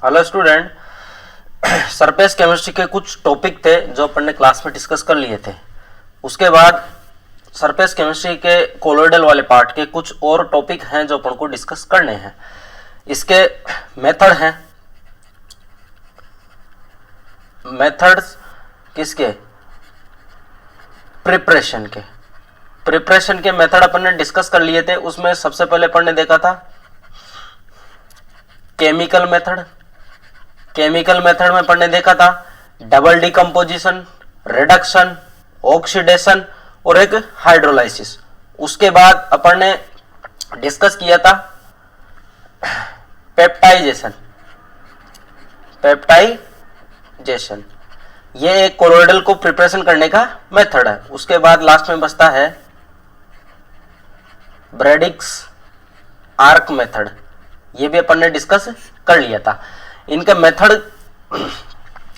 Hello student, surface chemistry के कुछ topic थे जो अपन ने क्लास में डिस्कस कर लिए थे। उसके बाद सरफेस केमिस्ट्री के कोलोइडल वाले पार्ट के कुछ और टॉपिक हैं जो अपन को डिस्कस करने हैं। इसके मेथड हैं, मेथड्स किसके, प्रिपरेशन के मेथड अपन ने डिस्कस कर लिए थे। उसमें सबसे पहले अपन ने देखा था केमिकल मेथड में अपन ने देखा था डबल डिकम्पोजिशन, रिडक्शन, ऑक्सीडेशन और एक हाइड्रोलाइसिस। उसके बाद अपन ने डिस्कस किया था पेप्टाइजेशन। ये एक कोलोइडल को प्रिपरेशन करने का मेथड है। उसके बाद लास्ट में बचता है ब्रैडिक्स आर्क मेथड। ये भी अपन ने डिस्कस कर लिया था। इनका मेथड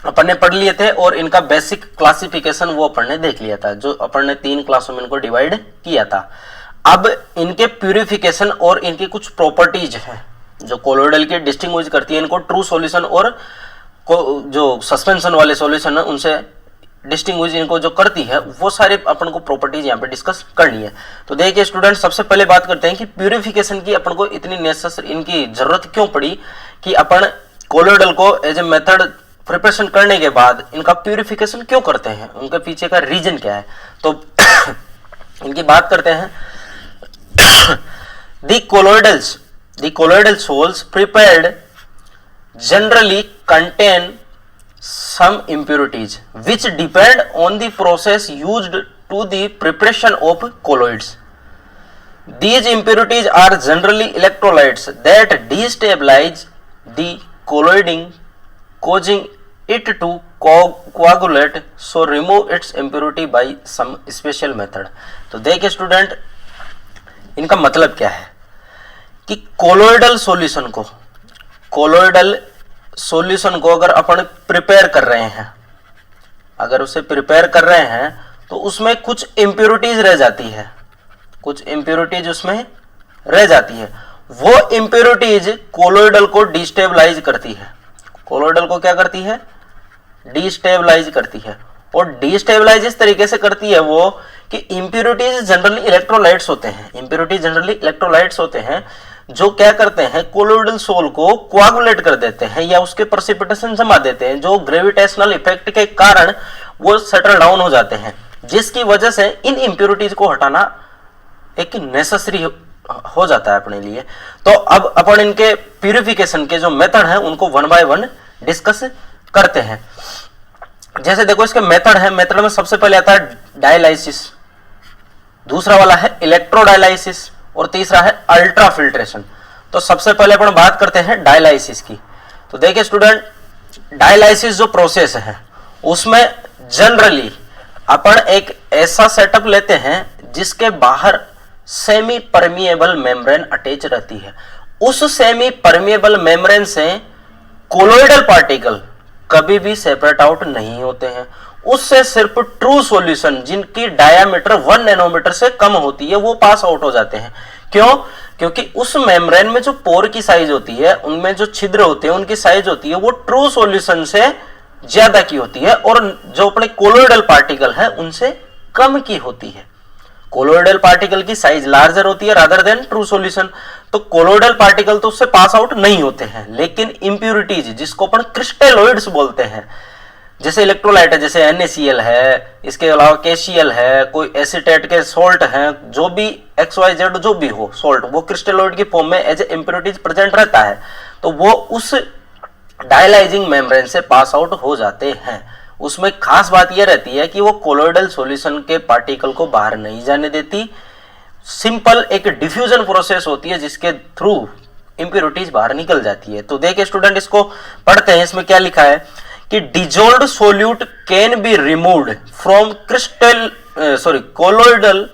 अपन ने पढ़ लिए थे और इनका बेसिक क्लासिफिकेशन वो अपन ने देख लिया था, जो अपन ने 3 क्लासों में इनको डिवाइड किया था। अब इनके प्यूरिफिकेशन और इनकी कुछ प्रॉपर्टीज हैं जो कोलोइडल की डिस्टिंग्विश करती है इनको ट्रू सॉल्यूशन और जो सस्पेंशन वाले सॉल्यूशन है उनसे डिस्टिंग्विश इनको जो करती है, वो सारे अपन को प्रॉपर्टीज यहाँ पे डिस्कस करनी है। तो देखिए स्टूडेंट, सबसे पहले बात करते हैं कि प्यूरिफिकेशन की अपन को इतनी नेसेसरी, इनकी जरूरत क्यों पड़ी कि अपन कोलोइडल को एज ए मेथड प्रिपरेशन करने के बाद इनका प्यूरिफिकेशन क्यों करते हैं, उनके पीछे का रीजन क्या है। तो इनकी बात करते हैं। The colloidal sols prepared generally contain some impurities which depend on the process used to the preparation of colloids. These impurities are generally electrolytes that destabilize the colloiding, causing it to coagulate. So remove its impurity by some special method. तो देखिए student, इनका मतलब क्या है कि colloidal solution को अगर अपन prepare कर रहे हैं, अगर उसे प्रिपेयर कर रहे हैं तो उसमें कुछ इम्प्योरिटीज रह जाती है, रह जाती है। वो इम्प्योरिटीज कोलोइडल को डिस्टेबलाइज करती है। कोलोइडल को क्या करती है? डिस्टेबलाइज करती है। और डिस्टेबलाइज इस तरीके से करती है वो कि इम्प्योरिटीज जनरली इलेक्ट्रोलाइट्स होते हैं जो क्या करते हैं, कोलोइडल सोल को कोआगुलेट कर देते हैं या उसके प्रेसिपिटेशन जमा देते हैं, जो ग्रेविटेशनल इफेक्ट के कारण वो सेटल डाउन हो जाते हैं, जिसकी वजह से इन इम्प्योरिटीज को हटाना एक नेसेसरी हो जाता है अपने लिए। तो अब अपन इनके प्यूरिफिकेशन के जो मेथड हैं उनको 1 बाय 1 डिस्कस करते हैं। जैसे देखो इसके मेथड है, मेथड में सबसे पहले आता है डायलाइसिस, दूसरा वाला है इलेक्ट्रोडायलाइसिस और तीसरा है अल्ट्राफिल्ट्रेशन। तो सबसे पहले अपन बात करते हैं डायलाइसिस की। तो देखिए स्टूडेंट, डायलाइसिस जो प्रोसेस है उसमें जनरली अपन एक ऐसा सेटअप लेते हैं जिसके बाहर सेमी परमिएबल मेम्ब्रेन अटैच रहती है। उस सेमी परमिएबल मेम्ब्रेन से कोलोइडल पार्टिकल कभी भी सेपरेट आउट नहीं होते हैं। उससे सिर्फ ट्रू सॉल्यूशन जिनकी डायामीटर 1 नैनोमीटर से कम होती है वो पास आउट हो जाते हैं। क्यों? क्योंकि उस मेम्ब्रेन में जो पोर की साइज होती है, उनमें जो छिद्र होते हैं उनकी साइज होती है वो ट्रू सॉल्यूशन से ज्यादा की होती है और जो अपने कोलोइडल पार्टिकल है उनसे कम की होती है। कोलोइडल पार्टिकल की साइज लार्जर होती है रादर देन ट्रू सॉल्यूशन। तो कोलोइडल पार्टिकल तो उससे पास आउट नहीं होते हैं, लेकिन इंप्यूरिटीज जिसको अपन क्रिस्टेलॉइड्स बोलते हैं, जैसे इलेक्ट्रोलाइट है, जैसे NaCl है, इसके अलावा KCl है, कोई एसीटेट के सोल्ट हैं, जो भी XYZ जो भी हो सोल्ट, वो क्रिस्टेलॉइड की फॉर्म में एज ए इंप्यूरिटीज प्रेजेंट रहता है। तो वो उस डायलाइजिंग मेम्ब्रेन से पास आउट हो जाते हैं। उसमें खास बात यह रहती है कि वो कोलोइडल सॉल्यूशन के पार्टिकल को बाहर नहीं जाने देती। सिंपल एक डिफ्यूजन प्रोसेस होती है जिसके थ्रू इंप्यूरिटीज बाहर निकल जाती है। तो देखिए स्टूडेंट, इसको पढ़ते हैं। इसमें क्या लिखा है कि dissolved solute can be removed from colloidal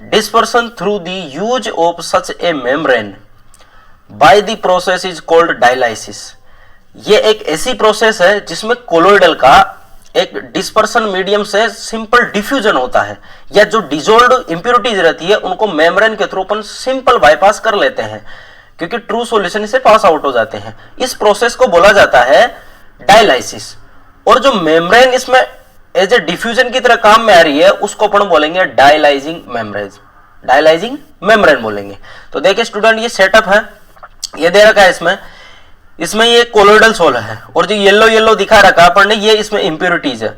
dispersion through the use of such A membrane by the process is called dialysis. ये एक ऐसी प्रोसेस है जिसमें कोलोइडल का एक डिस्पर्सन मीडियम से सिंपल डिफ्यूजन होता है, या जो डिजोल्व्ड इंप्योरिटीज रहती है उनको मेम्ब्रेन के थ्रू अपन सिंपल बाईपास कर लेते हैं। क्योंकि ट्रू सॉल्यूशन से पास आउट हो जाते हैं। इस प्रोसेस को बोला जाता है डायलाइसिस। और जो मेम्ब्रेन इसमें एज ए डिफ्यूजन की तरह काम में आ रही है उसको अपन बोलेंगे डायलाइजिंग मेम्ब्रेन, डायलाइजिंग मेम्ब्रेन बोलेंगे। तो देखिए स्टूडेंट, ये सेटअप है, ये दे रखा है इसमें ये कोलोइडल सोल है, और जो येलो येलो दिखा रखा अपन ने, ये इसमें इंप्योरिटीज है।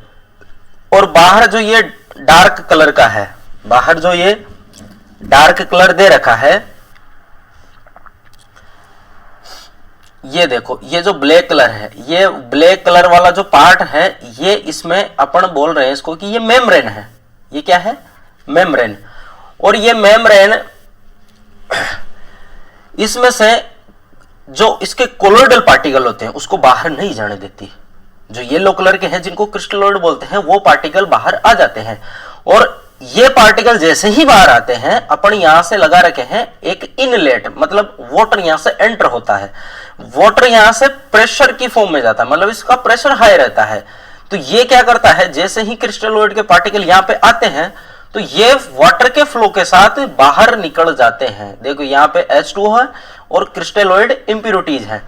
और बाहर जो ये डार्क कलर का है, बाहर जो ये डार्क कलर दे रखा है, ये देखो, ये जो ब्लैक कलर है, ये ब्लैक कलर वाला जो पार्ट है, ये इसमें अपन बोल रहे हैं इसको कि ये मेम्ब्रेन है। ये क्या है? मेम्ब्रेन। और ये मेम्ब्रेन इसमें से जो इसके कोलोइडल पार्टिकल होते हैं उसको बाहर नहीं जाने देती। जो येलो कलर के हैं जिनको क्रिस्टलोइड बोलते हैं, वो पार्टिकल बाहर आ जाते हैं। और ये पार्टिकल जैसे ही बाहर आते हैं, अपन यहां से लगा रखे हैं एक इनलेट, मतलब वाटर यहां से एंटर होता है। वाटर यहां से प्रेशर की फॉर्म में जाता है, मतलब इसका प्रेशर हाई रहता है। तो ये क्या करता है, जैसे ही क्रिस्टलोइड के पार्टिकल यहां पे आते हैं तो ये वाटर के फ्लो के साथ बाहर निकल जाते हैं। देखो यहाँ पे H2 है और क्रिस्टलोइड इंप्योरिटीज है,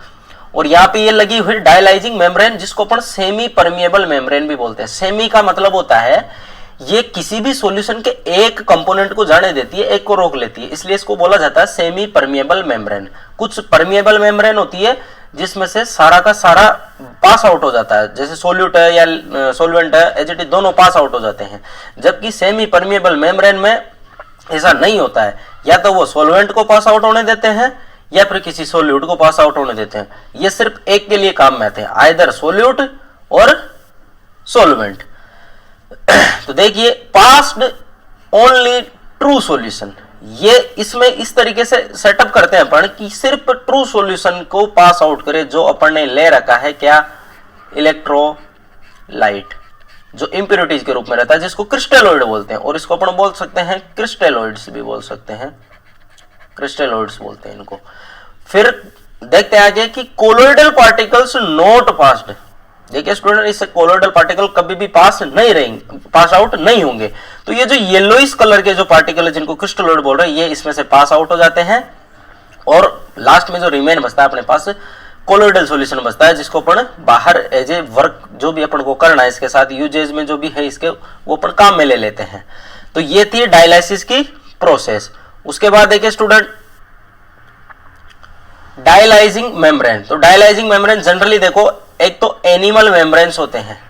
और यहाँ पे ये लगी हुई डायलाइजिंग मेम्ब्रेन, जिसको अपन सेमी परमिएबल मेम्ब्रेन भी बोलते हैं। सेमी का मतलब होता है ये किसी भी सॉल्यूशन के एक कंपोनेंट को जाने देती है, एक को रोक लेती है, इसलिए इसको बोला जाता है सेमी परमिएबल मेम्ब्रेन। कुछ परमिएबल मेम्ब्रेन होती है जिसमें से सारा का सारा पास आउट हो जाता है, जैसे सोल्यूट है या सोलवेंट है, एजेटिव, दोनों पास आउट हो जाते हैं। जबकि सेमी परमिएबल मेम्ब्रेन में ऐसा नहीं होता है, या तो वो सोलवेंट को पास आउट होने देते हैं या फिर किसी सोल्यूट को पास आउट होने देते हैं। ये सिर्फ एक के लिए काम में आते हैं, आइदर सोल्यूट और सोलवेंट। तो देखिए, पास्ड ओनली ट्रू सॉल्यूशन, ये इसमें इस तरीके से सेटअप करते हैं अपन कि सिर्फ ट्रू सॉल्यूशन को पास आउट करे, जो अपन ने ले रखा है क्या, इलेक्ट्रोलाइट, जो इंप्योरिटीज के रूप में रहता है, जिसको क्रिस्टलोइड बोलते हैं। और इसको अपन बोल सकते हैं क्रिस्टलोइड्स भी बोल सकते हैं, क्रिस्टलोइड्स बोलते हैं इनको। फिर देखते हैं आगे कि कोलोइडल पार्टिकल्स नॉट पास्ड। देखिए स्टूडेंट, इससे कोलोइडल पार्टिकल कभी भी पास नहीं रहेंगे, पास आउट नहीं होंगे। तो ये जो येलोइश कलर के जो पार्टिकल है जिनको क्रिस्टलोइड बोल रहे हैं, ये इसमें से पास आउट हो जाते हैं। और लास्ट में जो रिमेन बचता है अपने पास कोलोइडल सॉल्यूशन बचता है, जिसको अपन बाहर एज ए वर्क जो भी अपन को करना है इसके साथ यूजेज में जो भी है इसके, वो अपन काम में ले लेते हैं। तो ये थी डायलाइसिस की प्रोसेस। उसके बाद देखिए स्टूडेंट, डायलाइजिंग मेम्ब्रेन। तो डायलाइजिंग मेम्ब्रेन जनरली देखो, एक तो एनिमल मेम्ब्रेन्स होते हैं,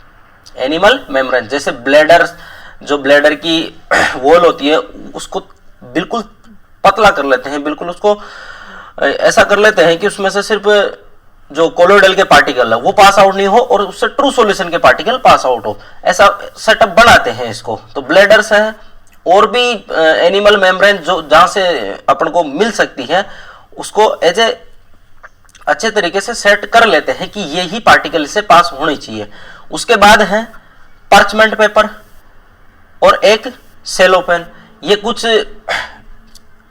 एनिमल मेम्ब्रेन, जैसे ब्लैडर, जो ब्लैडर की वॉल होती है उसको बिल्कुल पतला कर लेते हैं, बिल्कुल उसको ऐसा कर लेते हैं कि उसमें से सिर्फ जो कोलोइडल के पार्टिकल है वो पास आउट नहीं हो और उससे ट्रू सॉल्यूशन के पार्टिकल पास आउट हो, ऐसा सेटअप बनाते हैं इसको। तो ब्लैडर्स हैं, और भी एनिमल मेम्ब्रेन जो जहां से अपन को मिल सकती है, उसको एज ए अच्छे तरीके से सेट कर लेते हैं कि ये ही पार्टिकल से पास होनी चाहिए। उसके बाद है पार्चमेंट पेपर और एक सेलोपेन। ये कुछ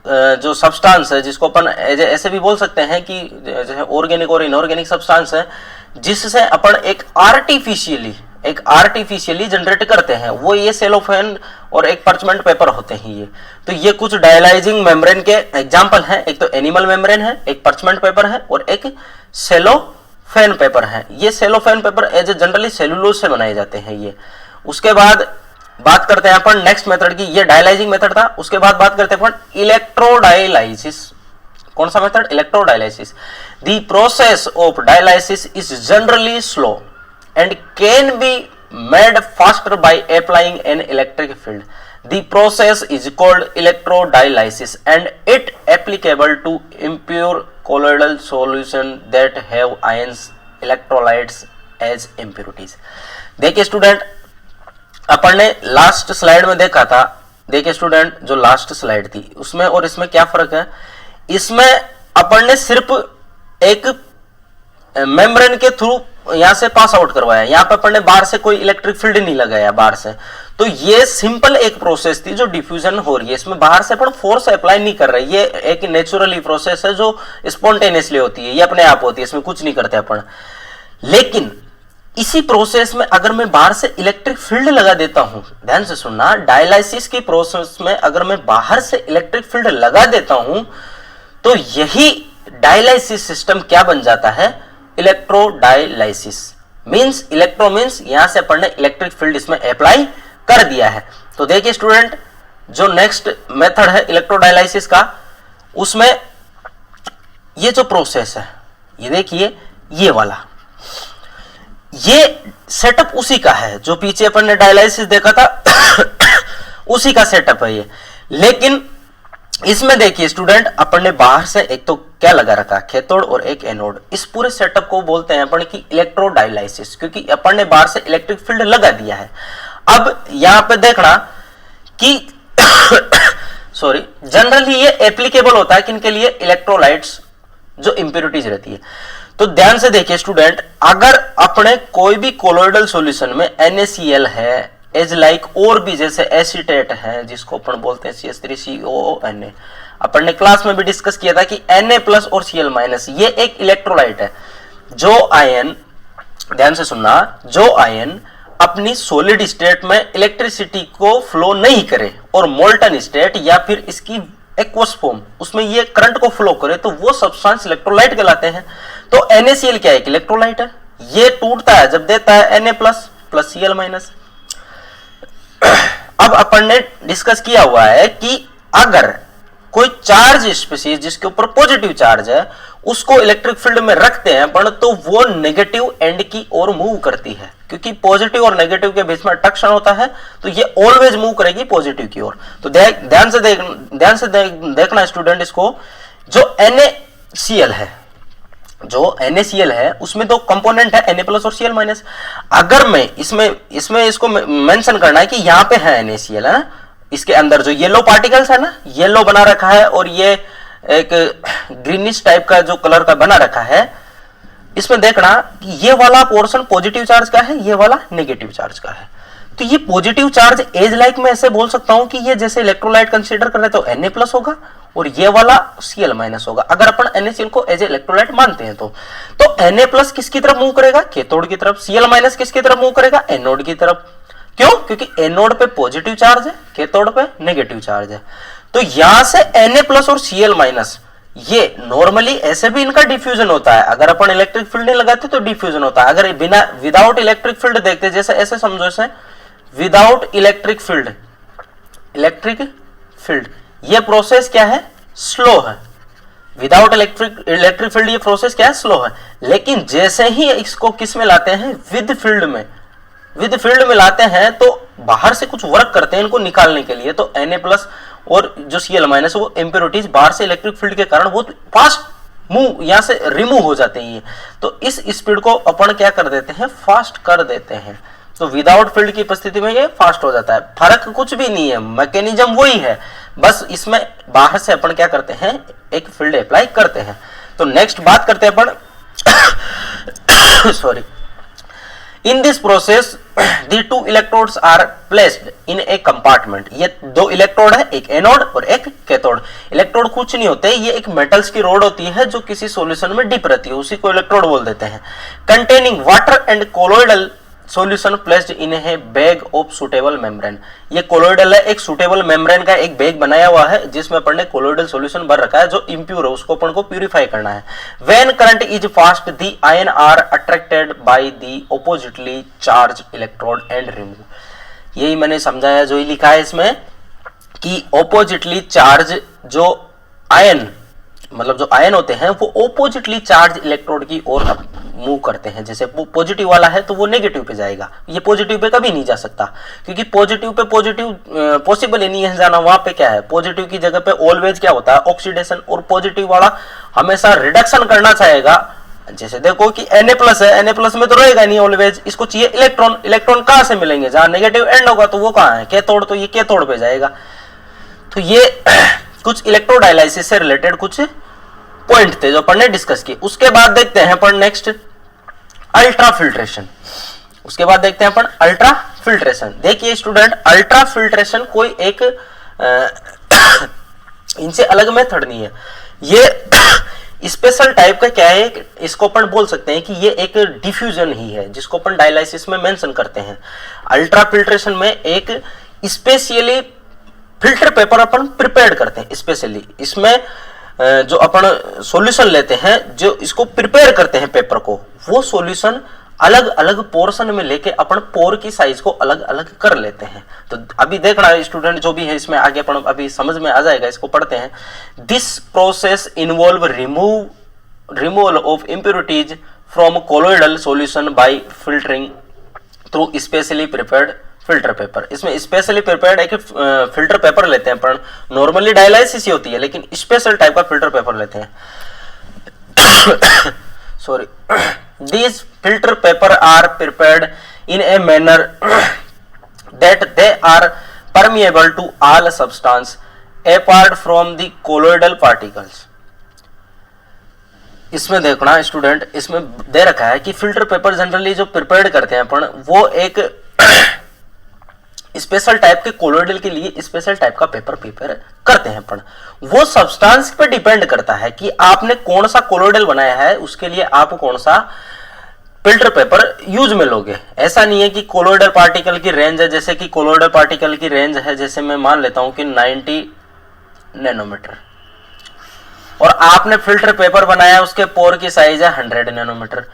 जो सब्सटेंस है जिसको अपन ऐसे भी बोल सकते हैं कि जैसे ऑर्गेनिक और इनऑर्गेनिक सब्सटेंस है, जिससे अपन एक आर्टिफिशियली जनरेट करते हैं, वो ये सेलोफेन और एक पार्चमेंट पेपर होते हैं ये। तो ये कुछ डायलाइजिंग मेम्ब्रेन के एग्जांपल हैं, एक तो एनिमल मेम्ब्रेन है, एक पार्चमेंट पेपर है और एक सेलोफेन पेपर है। ये cellophane paper as a generally cellulose से बनाए जाते हैं ये। उसके बाद बात करते हैं अपन नेक्स्ट मेथड की, ये डायलाइजिंग मेथड था। उसके बाद बात करते हैं अपन इलेक्ट्रोडायलाइसिस। कौन सा method? Electrodialysis. The process of dialysis is generally slow and can be made faster by applying an electric field. The process is called electrodialysis and it applicable to impure colloidal solution that have ions, electrolytes as impurities. देखिए student, अपन ने last slide में देखा था, देखिए student, जो last slide थी उसमें और इसमें क्या फर्क है? इसमें अपन ने सिर्फ एक मेम्ब्रेन के थ्रू यहां से पास आउट करवाया, यहां पर अपन ने बाहर से कोई इलेक्ट्रिक फील्ड नहीं लगाया बाहर से। तो ये सिंपल एक प्रोसेस थी जो डिफ्यूजन हो रही है, इसमें बाहर से अपन फोर्स अप्लाई नहीं कर रहे, ये एक नेचुरली प्रोसेस है जो स्पॉन्टेनियसली होती है, ये अपने आप होती है, इसमें कुछ नहीं करते अपन। लेकिन इसी प्रोसेस में अगर मैं बाहर से इलेक्ट्रिक फील्ड लगा देता हूं, ध्यान से सुनना, डायलाइसिस की प्रोसेस में अगर मैं बाहर से इलेक्ट्रिक फील्ड लगा देता हूं, तो यही डायलाइसिस सिस्टम क्या बन जाता है, इलेक्ट्रोडायलाइसिस। मींस इलेक्ट्रो मींस यहां से अपन ने इलेक्ट्रिक फील्ड इसमें अप्लाई कर दिया है। तो देखिए स्टूडेंट, जो नेक्स्ट मेथड है इलेक्ट्रोडायलाइसिस का, उसमें ये जो प्रोसेस है, ये देखिए ये वाला, ये सेटअप उसी का है जो पीछे अपन ने डायलाइसिस देखा था उसी का सेटअप है ये। लेकिन इसमें देखिए स्टूडेंट, अपन ने बाहर से एक तो क्या लगा रखा, कैथोड और एक एनोड। इस पूरे सेटअप को बोलते हैं अपन की इलेक्ट्रोडायलाइसिस, क्योंकि अपन ने बाहर से इलेक्ट्रिक फील्ड लगा दिया है। अब यहां पे देखना कि सॉरी, जनरली ये एप्लीकेबल होता है किनके लिए, इलेक्ट्रोलाइट्स जो इंप्योरिटीज रहती है। तो ध्यान से देखिए स्टूडेंट, अगर अपने कोई भी कोलोइडल सॉल्यूशन में NaCl है, एज लाइक और भी जैसे एसीटेट है जिसको अपन बोलते हैं CH3COONA, अपन ने क्लास में भी डिस्कस किया था कि Na+ और Cl-, ये एक इलेक्ट्रोलाइट है। जो आयन, ध्यान से सुनना, जो आयन अपनी सॉलिड स्टेट में इलेक्ट्रिसिटी को फ्लो नहीं करे और मोल्टन स्टेट या फिर इसकी एक्वस फॉर्म, उसमें ये करंट को फ्लो करे, तो वो सब्सटेंस इलेक्ट्रोलाइट कहलाते हैं। तो NaCl क्या है, एक इलेक्ट्रोलाइट है। ये टूटता है जब देता है Na+ + Cl-। अब अपन ने डिस्कस किया हुआ है कि अगर कोई चार्ज स्पीशीज जिसके ऊपर पॉजिटिव चार्ज है उसको इलेक्ट्रिक फील्ड में रखते हैं अपन, तो वो नेगेटिव एंड की ओर मूव करती है, क्योंककि पॉजिटिव और नेगेटिव के बीच में अट्रैक्शन होता है, तो ये ऑलवेज मूव करेगी पॉजिटिव की ओर। तो ध्यान से देखना स्टूडेंट इसको, जो NaCl है, जो NaCl है उसमें दो कंपोनेंट है, Na+ और Cl-। अगर मैं इसमें इसको मेंशन करना है कि यहां पे है NaCl, है ना, इसके अंदर जो येलो पार्टिकल्स है ना, येलो बना रखा है और ये एक ग्रीनिश टाइप का जो कलर का बना रखा है, इसमें देखना कि ये वाला पोर्शन पॉजिटिव चार्ज का है, ये वाला नेगेटिव चार्ज का है। तो ये पॉजिटिव चार्ज एज लाइक मैं ऐसे बोल सकता हूं कि ये जैसे इलेक्ट्रोलाइट कंसीडर कर रहे तो Na+ होगा और ये वाला Cl- होगा, अगर अपन NaCl को एज इलेक्ट्रोलाइट मानते हैं तो Na+ किसकी तरफ मूव करेगा, कैथोड की तरफ। Cl- किसकी तरफ मूव करेगा, एनोड की तरफ। क्यों, क्योंकि एनोड पे पॉजिटिव चार्ज है, कैथोड पे नेगेटिव चार्ज है। तो यहां से Na+ और Cl- ये नॉर्मली ऐसे भी इनका डिफ्यूजन होता है, अगर अपन इलेक्ट्रिक फील्ड नहीं लगाते तो डिफ्यूजन होता है। अगर बिना विदाउट इलेक्ट्रिक फील्ड देखते, जैसे ऐसे समझो, इसे विदाउट इलेक्ट्रिक फील्ड, ये प्रोसेस क्या है, स्लो है। विदाउट इलेक्ट्रिक फील्ड ये प्रोसेस क्या है, स्लो है। लेकिन जैसे ही इसको किस में लाते हैं, विद फील्ड में लाते हैं, तो बाहर से कुछ वर्क करते हैं इनको निकालने के लिए। तो Na+ और जो Cl- वो इंप्योरिटीज बाहर से इलेक्ट्रिक फील्ड के कारण बहुत फास्ट मूव यहां से रिमूव हो जाते हैं। तो इस स्पीड को अपन क्या कर देते हैं, फास्ट कर देते हैं। तो विदाउट फील्ड की उपस्थिति में ये फास्ट हो जाता है। फर्क कुछ भी नहीं है, मैकेनिज्म वही है, बस इसमें बाहर से अपन क्या करते हैं, एक फील्ड अप्लाई करते हैं। तो नेक्स्ट बात करते हैं अपन sorry, in this process the 2 electrodes are placed in a compartment. ये 2 इलेक्ट्रोड है, एक एनोड और एक कैथोड। इलेक्ट्रोड कुछ नहीं होते, ये एक मेटल्स की रोड होती है जो किसी सॉल्यूशन में डिप रहती है, उसी को इलेक्ट्रोड बोल देते हैं। Containing water and colloidal solution placed in A bag of suitable membrane. ये कोलोइडल है, एक सुटेबल मेम्ब्रेन का एक बैग बनाया हुआ है जिसमें अपन ने कोलोइडल सॉल्यूशन भर रखा है जो इंप्योर है, उसको अपन को प्यूरिफाई करना है। When current is fast the ion are attracted by the oppositely charge electrode and remove. यही मैंने समझाया, जो ही लिखा है इसमें कि ऑपोजिटली चार्ज जो आयन, मतलब जो आयन होते हैं वो ऑपोजिटली चार्ज इलेक्ट्रोड की ओर मूव करते हैं। जैसे वो पॉजिटिव वाला है तो वो नेगेटिव पे जाएगा, ये पॉजिटिव पे कभी नहीं जा सकता, क्योंकि पॉजिटिव पे पॉजिटिव पॉसिबल ही नहीं है जाना। वहां पे क्या है, पॉजिटिव की जगह पे ऑलवेज क्या होता है, ऑक्सीडेशन, और पॉजिटिव वाला हमेशा रिडक्शन करना चाहेगा। जैसे देखो कि Na+ है, Na+ में तो रहेगा नहीं ऑलवेज, इसको चाहिए इलेक्ट्रॉन। इलेक्ट्रॉन कहां से मिलेंगे, जहां नेगेटिव एंड होगा तो वो कहां है, कैथोड, तो ये कैथोड पे जाएगा। तो ये कुछ इलेक्ट्रोडायलाइसिस से रिलेटेड कुछ पॉइंट थे जो अपन ने डिस्कस किए। उसके बाद देखते हैं अपन नेक्स्ट अल्ट्रा फिल्ट्रेशन। उसके बाद देखते हैं अपन अल्ट्रा फिल्ट्रेशन। देखिए स्टूडेंट, अल्ट्रा फिल्ट्रेशन कोई एक इनसे अलग मेथड नहीं है, ये स्पेशल टाइप का क्या है, इसको अपन बोल सकते हैं कि ये एक डिफ्यूजन ही है जिसको अपन डायलाइसिस में मेंशन करते हैं। अल्ट्रा फिल्ट्रेशन में एक स्पेशली फिल्टर पेपर अपन प्रिपेयर करते हैं स्पेशली। इसमें जो अपन सॉल्यूशन लेते हैं, जो इसको प्रिपेयर करते हैं पेपर को, वो सॉल्यूशन अलग अलग पोर्शन में लेके अपन पोर की साइज को अलग अलग कर लेते हैं। तो अभी देखना स्टूडेंट जो भी है, इसमें आगे अपन अभी समझ में आ जाएगा, इसको पढ़ते हैं। This process involve removal of impurities from colloidal solution bye filtering through specially prepared filter paper. इसमें स्पेशली प्रिपेयर्ड एक फिल्टर पेपर लेते हैं अपन, नॉर्मली डायलाइसिस ही होती है लेकिन स्पेशल टाइप का फिल्टर पेपर लेते हैं। Sorry, these filter paper are prepared in a manner that they are permeable to all substance apart from the colloidal particles। इसमें देखना स्टूडेंट, इसमें दे रखा है कि फिल्टर पेपर जनरली जो प्रिपेयर्ड करते हैं अपन, वो एक स्पेशल टाइप के कोलोइडल के लिए स्पेशल टाइप का पेपर प्रिपेयर करते हैं अपन। वो सब्सटेंस पे डिपेंड करता है कि आपने कौन सा कोलोइडल बनाया है, उसके लिए आप कौन सा फिल्टर पेपर यूज में लोगे। ऐसा नहीं है कि कोलोइडल पार्टिकल की रेंज है, जैसे कि कोलोइडल पार्टिकल की रेंज है, जैसे मैं मान लेता हूं कि 90 नैनोमीटर, और आपने फिल्टर पेपर बनाया, उसके पोर की साइज है 100 नैनोमीटर।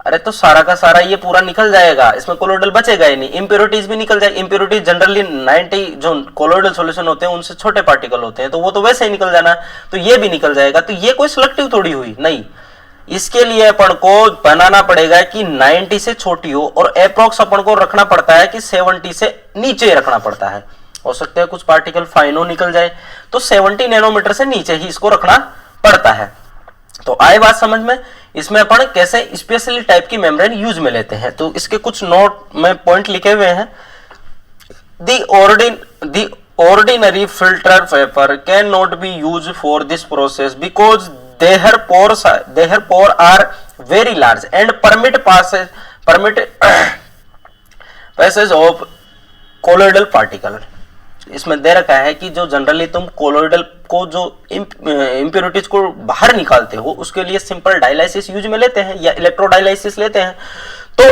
अरे तो सारा का सारा ये पूरा निकल जाएगा, इसमें कोलोइडल बचेगा ही नहीं, इंप्योरिटीज भी निकल जाएगी। इंप्योरिटीज जनरली 90 जो कोलोइडल सॉल्यूशन होते हैं उनसे छोटे पार्टिकल होते हैं, तो वो तो वैसे ही निकल जाना, तो ये भी निकल जाएगा। तो ये कोई सिलेक्टिव थोड़ी हुई, नहीं, इसके लिए अपन को बनाना पड़ेगा कि 90 से छोटी हो, और एप्रोक्स अपन को रखना पड़ता है कि 70 से नीचे रखना पड़ता है। हो सकता है कुछ पार्टिकल फाइनो निकल जाए, तो 70 नैनोमीटर से नीचे ही इसको रखना पड़ता है। तो आए बात समझ में, इसमें अपन कैसे स्पेशली टाइप की मेम्ब्रेन यूज में लेते हैं। तो इसके कुछ नोट में पॉइंट लिखे हुए हैं। The ordinary filter paper can not be use for this process because their pore are very large and permit passage of colloidal particle। इसमें दे रखा है कि जो जनरली तुम कोलोइडल को जो इम्प्योरिटीज को बाहर निकालते हो, उसके लिए सिंपल डायलाइसिस यूज में लेते हैं या इलेक्ट्रोडायलाइसिस लेते हैं। तो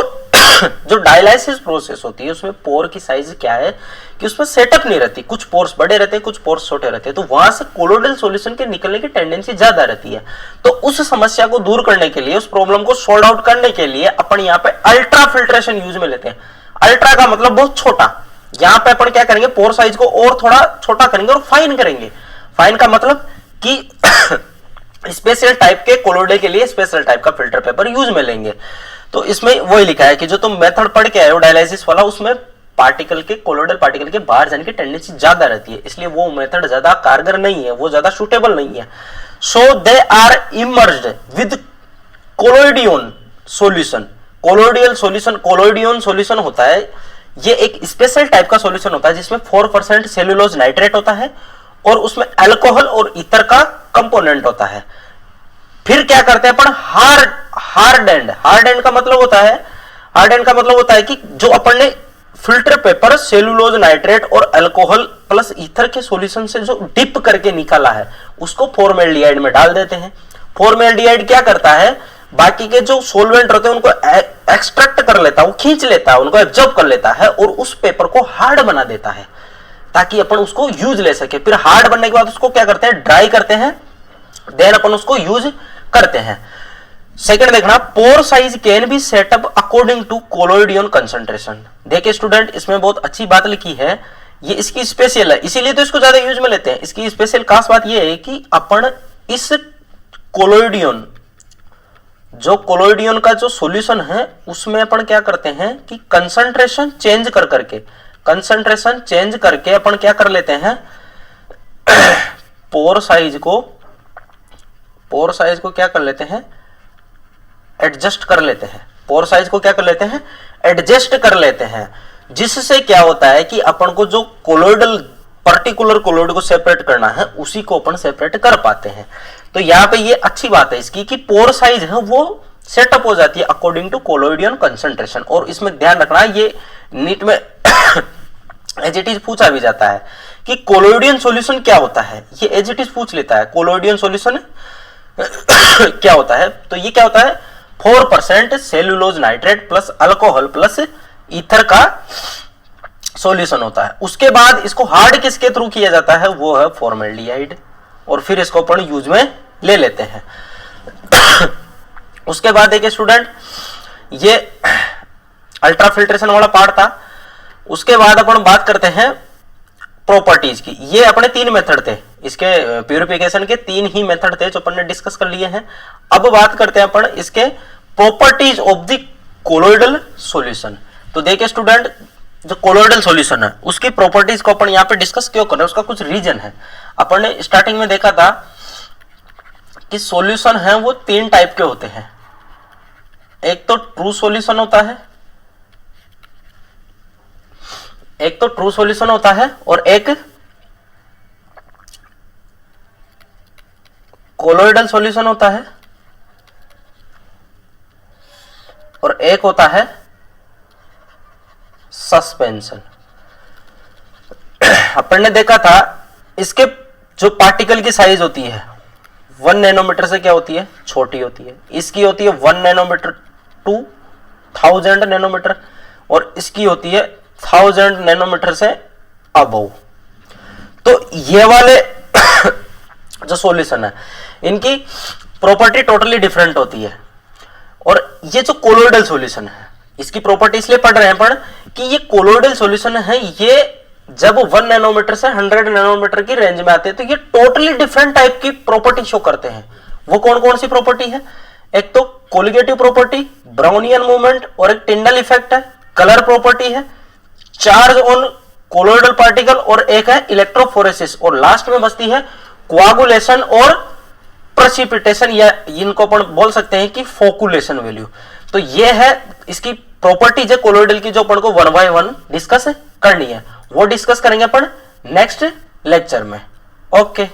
जो डायलाइसिस प्रोसेस होती है उसमें पोर की साइज क्या है कि उसमें सेटअप नहीं रहती, कुछ पोर्स बड़े रहते हैं, कुछ पोर्स छोटे रहते हैं, तो वहां से कोलोइडल सॉल्यूशन के निकलने की टेंडेंसी ज्यादा रहती है। तो उस समस्या को दूर करने के लिए, उस प्रॉब्लम को सॉल्व आउट करने के लिए अपन यहाँ पे अल्ट्रा फिल्ट्रेशन यूज में लेते हैं। अल्ट्रा का मतलब बहुत छोटा, यहाँ पे अपन क्या करेंगे, पोर साइज को और थोड़ा छोटा करेंगे और फाइन करेंगे। फाइन का मतलब कि स्पेशल टाइप के कोलोइडल के लिए स्पेशल टाइप का फिल्टर पेपर यूज में लेंगे। तो इसमें वही लिखा है कि जो तुम मेथड पढ़ के आए हो डायलाइसिस वाला, उसमें पार्टिकल के कोलोइडल पार्टिकल के बाहर जाने की टेंडेंसी ज्यादा रहती है, इसलिए वो मेथड ज्यादा कारगर नहीं है, वो ज्यादा सूटेबल नहीं है। So they are immersed with collodion solution. Collodion solution होता है, ये एक स्पेशल टाइप का सॉल्यूशन होता है जिसमें 4% सेल्यूलोज नाइट्रेट होता है और उसमें अल्कोहल और ईथर का कंपोनेंट होता है। फिर क्या करते हैं अपन, हार्ड का मतलब होता है कि जो अपन ने फिल्टर पेपर सेल्यूलोज नाइट्रेट और अल्कोहल प्लस ईथर के सॉल्यूशन से जो डिप करके निकाला है, उसको फॉर्मेल्डिहाइड में डाल देते हैं। फॉर्मेल्डिहाइड क्या करता है, बाकी के जो सॉल्वेंट होते हैं उनको एक्सट्रैक्ट कर लेता है, वो खींच लेता है, उनको एब्जॉर्ब कर लेता है और उस पेपर को हार्ड बना देता है ताकि अपन उसको यूज ले सके। फिर हार्ड बनने के बाद उसको क्या करते हैं, ड्राई करते हैं, देन अपन उसको यूज करते हैं। सेकंड देखना, pore size can be set up according to collodion concentration. देखिए स्टूडेंट, इसमें बहुत अच्छी बात लिखी है, ये इसकी स्पेशल है, इसीलिए तो इसको ज्यादा यूज में लेते हैं। इसकी स्पेशल खास बात ये है कि अपन इस कोलोइडियन, जो कोलोइडियन का जो सॉल्यूशन है उसमें अपन क्या करते हैं कि कंसंट्रेशन चेंज करके अपन क्या कर लेते हैं, पोर साइज को क्या कर लेते हैं, एडजस्ट कर लेते हैं। पोर साइज को क्या कर लेते हैं, एडजस्ट कर लेते हैं, जिससे क्या होता है कि अपन को जो कोलोइडल पर्टिकुलर कोलोइड को सेपरेट करना है उसी को अपन सेपरेट कर पाते हैं। तो यहाँ पे ये अच्छी बात है इसकी कि पोर साइज है वो सेटअप हो जाती है अकॉर्डिंग टू कोलोइडियन कंसंट्रेशन। और इसमें ध्यान रखना, ये नीट में एज इट इज पूछा भी जाता है कि कोलोइडियन सॉल्यूशन क्या होता है, ये एज इट इज पूछ लेता है कोलोइडियन सॉल्यूशन क्या होता है। तो ये क्या होता है, 4% cellulose nitrate plus alcohol plus ether का सॉल्यूशन होता है। उसके बाद इसको हार्ड किसके थ्रू किया जाता है, वो है फॉर्मेल्डिहाइड। और फिर इसको अपन यूज में ले लेते हैं। उसके बाद देखिए स्टूडेंट, ये अल्ट्राफिल्ट्रेशन वाला पार्ट था। उसके बाद अपन बात करते हैं प्रॉपर्टीज की। ये अपने 3 मेथड थे, इसके प्यूरिफिकेशन के 3 ही मेथड थे जो अपन ने डिस्कस कर लिए हैं। अब बात करते हैं अपन इसके properties of the colloidal solution. तो देखिए स्टूडेंट, जो कोलोइडल सॉल्यूशन है उसकी प्रॉपर्टीज को अपन यहाँ पे डिस्कस क्यों कर रहे हैं, उसका कुछ रीजन है। अपन ने स्टार्टिंग में देखा था कि सॉल्यूशन है वो 3 टाइप के होते हैं। एक तो ट्रू सॉल्यूशन होता है, एक तो ट्रू सॉल्यूशन होता है और एक कोलोइडल सॉल्यूशन होता है और एक होता है सस्पेंशन। अपन ने देखा था इसके जो पार्टिकल की साइज होती है 1 नैनोमीटर से क्या होती है, छोटी होती है। इसकी होती है 1 नैनोमीटर टू 1000 नैनोमीटर और इसकी होती है 1000 नैनोमीटर से अबव। तो ये वाले जो सॉल्यूशन है इनकी प्रॉपर्टी टोटली डिफरेंट होती है। और ये जो कोलोइडल सॉल्यूशन है इसकी प्रॉपर्टी इसलिए पढ़ रहे हैं अपन कि ये कोलोइडल सॉल्यूशन है, ये जब 1 नैनोमीटर से 100 नैनोमीटर की रेंज में आते हैं तो ये टोटली डिफरेंट टाइप की प्रॉपर्टी शो करते हैं। वो कौन कौन सी प्रॉपर्टी है, एक तो कोलिगेटिव प्रॉपर्टी, ब्राउनियन मूवमेंट और एक टिंडल इफेक्ट है, कलर प्रॉपर्टी है, चार्ज ऑन कोलोइडल पार्टिकल और एक है इलेक्ट्रोफोरेसिस और लास्ट में बचती है कोआगुलेशन और प्रेसिपिटेशन, या इनको अपन बोल सकते हैं कि फोकुलेशन वैल्यू। तो ये है इसकी प्रॉपर्टीज है कोलोइडल की जो अपन को 1 बाय 1 डिस्कस करनी है। वो डिस्कस करेंगे अपन नेक्स्ट लेक्चर में। ओके।